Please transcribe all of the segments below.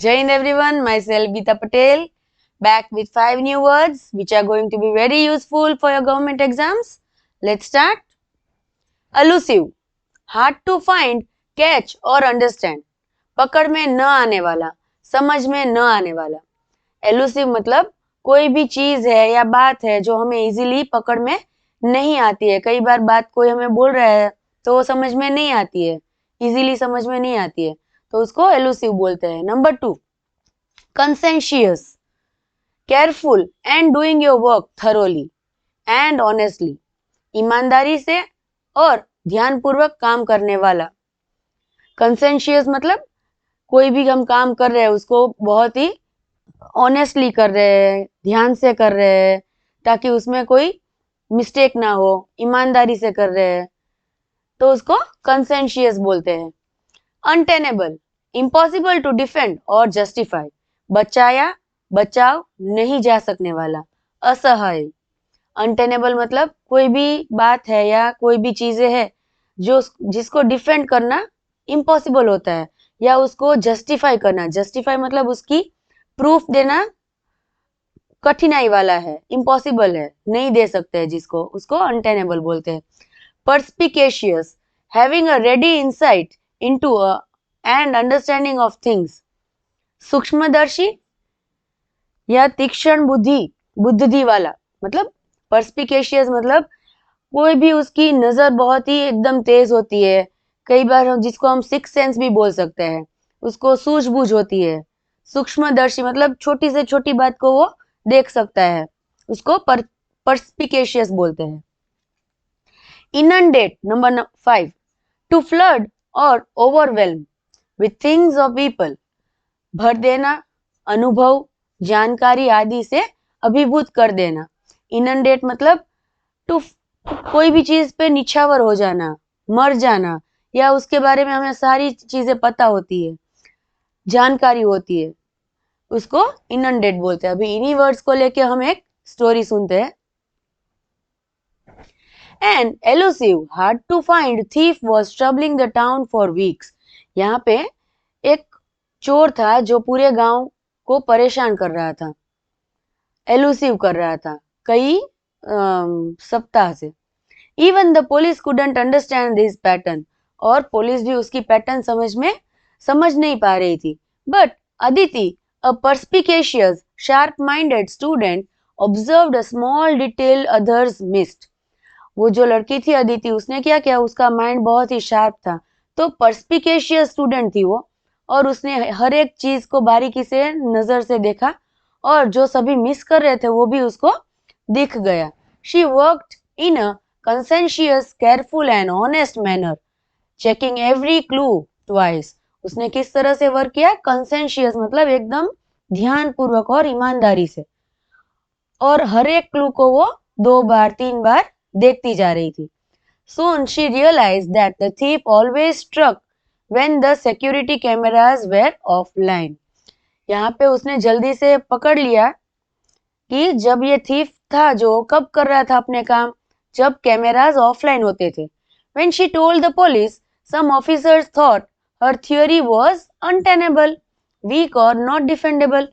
Jai Hind everyone, myself Geeta Patel, back with 5 new words which are going to be very useful for your government exams. Let's start. Elusive, hard to find, catch or understand. पकड़ में न आने वाला, समझ में न आने वाला. एलुसिव मतलब कोई भी चीज है या बात है जो हमें इजीली पकड़ में नहीं आती है. कई बार बात कोई हमें बोल रहा है तो वो समझ में नहीं आती है, इजीली समझ में नहीं आती है, तो उसको एलुसिव बोलते हैं. Number 2, conscientious, careful and doing your work thoroughly and honestly. ईमानदारी से और ध्यानपूर्वक काम करने वाला. conscientious मतलब कोई भी हम काम कर रहे हैं उसको बहुत ही ऑनेस्टली कर रहे हैं, ध्यान से कर रहे हैं ताकि उसमें कोई मिस्टेक ना हो, ईमानदारी से कर रहे हैं तो उसको कंसेंशियस बोलते हैं. अनटेनेबल, इम्पॉसिबल टू डिफेंड और जस्टिफाई. बचाया बचाव नहीं जा सकने वाला, असहाय. अनटेनेबल मतलब कोई भी बात है या कोई भी चीजें है जो जिसको डिफेंड करना इम्पॉसिबल होता है या उसको जस्टिफाई करना. जस्टिफाई मतलब उसकी प्रूफ देना कठिनाई वाला है, इम्पॉसिबल है, नहीं दे सकते हैं जिसको, उसको अनटेनेबल बोलते हैं. Perspicacious, having a ready insight into a and understanding of things. सूक्ष्मदर्शी या तीक्ष्ण बुद्धि वाला. मतलब परस्पिकेशियस मतलब कोई भी उसकी नजर बहुत ही एकदम तेज होती है. कई बार जिसको हम सिक्स सेंस भी बोल सकते हैं, उसको सूझबूझ होती है. सूक्ष्मदर्शी मतलब छोटी से छोटी बात को वो देख सकता है, उसको परस्पिकेशियस बोलते हैं. इनंडेट, नंबर 5, टू फ्लड और ओवरवेल्म विथ थिंग्स और पीपल. भर देना, अनुभव, जानकारी आदि से अभिभूत कर देना. इनंडेट मतलब टू कोई भी चीज पे निछावर हो जाना, मर जाना, या उसके बारे में हमें सारी चीजें पता होती है, जानकारी होती है, उसको इनंडेट बोलते हैं. अभी इन्हीं वर्ड्स को लेके हम एक स्टोरी सुनते हैं. An elusive, hard to find thief was troubling the town for weeks. यहाँ पे एक चोर था जो पूरे गांव को परेशान कर रहा था, एलुसिव कर रहा था कई सप्ताह से. Even the police couldn't understand this pattern, और पुलिस भी उसकी पैटर्न समझ नहीं पा रही थी. But Aditi, a perspicacious sharp minded student, observed a small detail others missed. वो जो लड़की थी अदिति, उसने क्या किया, उसका माइंड बहुत ही शार्प था, तो परस्पिकेशियस स्टूडेंट थी वो, और उसने हर एक चीज को बारीकी से नजर से देखा और जो सभी मिस कर रहे थे वो भी उसको दिख गया. She worked in a conscientious, careful and honest manner, checking every clue twice. उसने किस तरह से वर्क किया, conscientious मतलब एकदम ध्यानपूर्वक और ईमानदारी से, और हर एक क्लू को वो 2 बार 3 बार देखती जा रही थी. Soon she realized that the thief always struck when the security cameras were offline. यहाँ पे उसने जल्दी से पकड़ लिया कि जब ये थीफ था जो कब कर रहा था अपने काम, जब कैमराज ऑफलाइन होते थे. When she told the police, some officers thought her theory was untenable, weak or not defendable.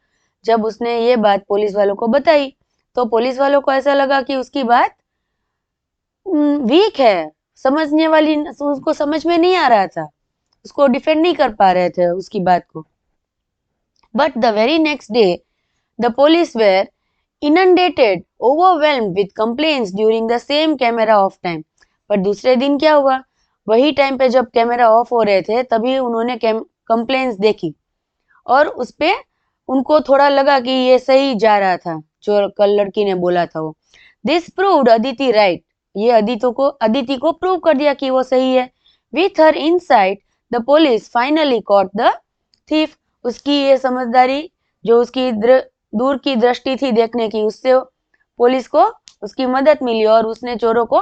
जब उसने ये बात पुलिस वालों को बताई तो पुलिस वालों को ऐसा लगा कि उसकी बात वीक है, समझने वाली, उसको समझ में नहीं आ रहा था, उसको डिफेंड नहीं कर पा रहे थे उसकी बात को. But the very next day, the police were inundated, overwhelmed with complaints during the same camera off time. पर दूसरे दिन क्या हुआ, वही टाइम पे जब कैमरा ऑफ हो रहे थे तभी उन्होंने कंप्लेंट्स देखी और उस पे उनको थोड़ा लगा कि ये सही जा रहा था जो कल लड़की ने बोला था वो. This proved Aditi right. ये अदिति को प्रूव कर दिया कि वो सही है. With her insight the police finally caught the thief. उसकी ये समझदारी, जो उसकी दूर की दृष्टि थी देखने की, उससे पुलिस को उसकी मदद मिली और उसने चोरों को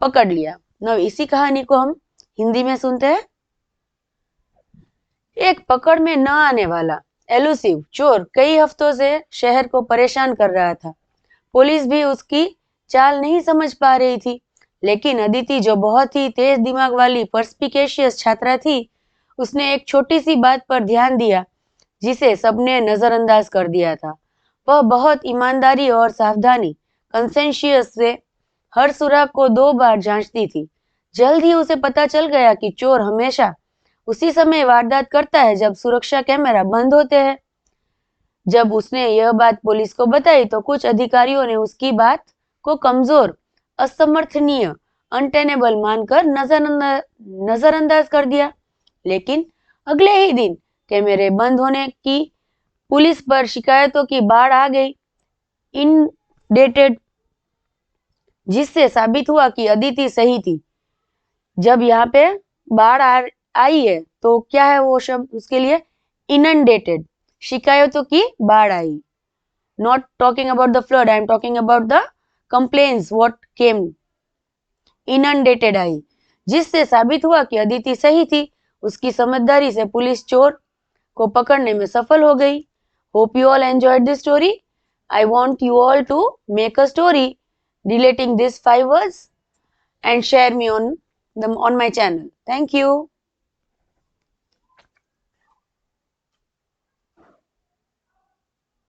पकड़ लिया. ना इसी कहानी को हम हिंदी में सुनते हैं. एक पकड़ में न आने वाला एलुसिव चोर कई हफ्तों से शहर को परेशान कर रहा था. पुलिस भी उसकी चाल नहीं समझ पा रही थी, लेकिन अदिति जो बहुत ही तेज दिमाग वाली परस्पिकेशियस छात्रा थी, उसने एक छोटी सी बात पर ध्यान दिया जिसे सबने नजरअंदाज कर दिया था। वह बहुत ईमानदारी और सावधानी कंसेंशियस से हर सुराग को 2 बार जांचती थी। जल्द ही उसे पता चल गया कि चोर हमेशा उसी समय वारदात करता है जब सुरक्षा कैमरा बंद होते हैं। जब उसने यह बात पुलिस को बताई तो कुछ अधिकारियों ने उसकी बात को कमजोर, असमर्थनीय, अनटेनेबल मानकर नजरअंदाज कर दिया। लेकिन अगले ही दिन कैमरे बंद होने की पुलिस पर शिकायतों की बाढ़ आ गई। इनडेटेड, जिससे साबित हुआ कि अदिति सही थी। जब यहाँ पे बाढ़ आई है तो क्या है वो शब्द उसके लिए? इनडेटेड, शिकायतों की बाढ़ आई। Not talking about the flood, I am talking about the complaints what came. Inundated आई, जिससे साबित हुआ कि अदिति सही थी। उसकी समझदारी से पुलिस चोर को पकड़ने में सफल हो गई। Hope you all enjoyed this story. I want you all to make a story relating these 5 words and share me on my channel. Thank you.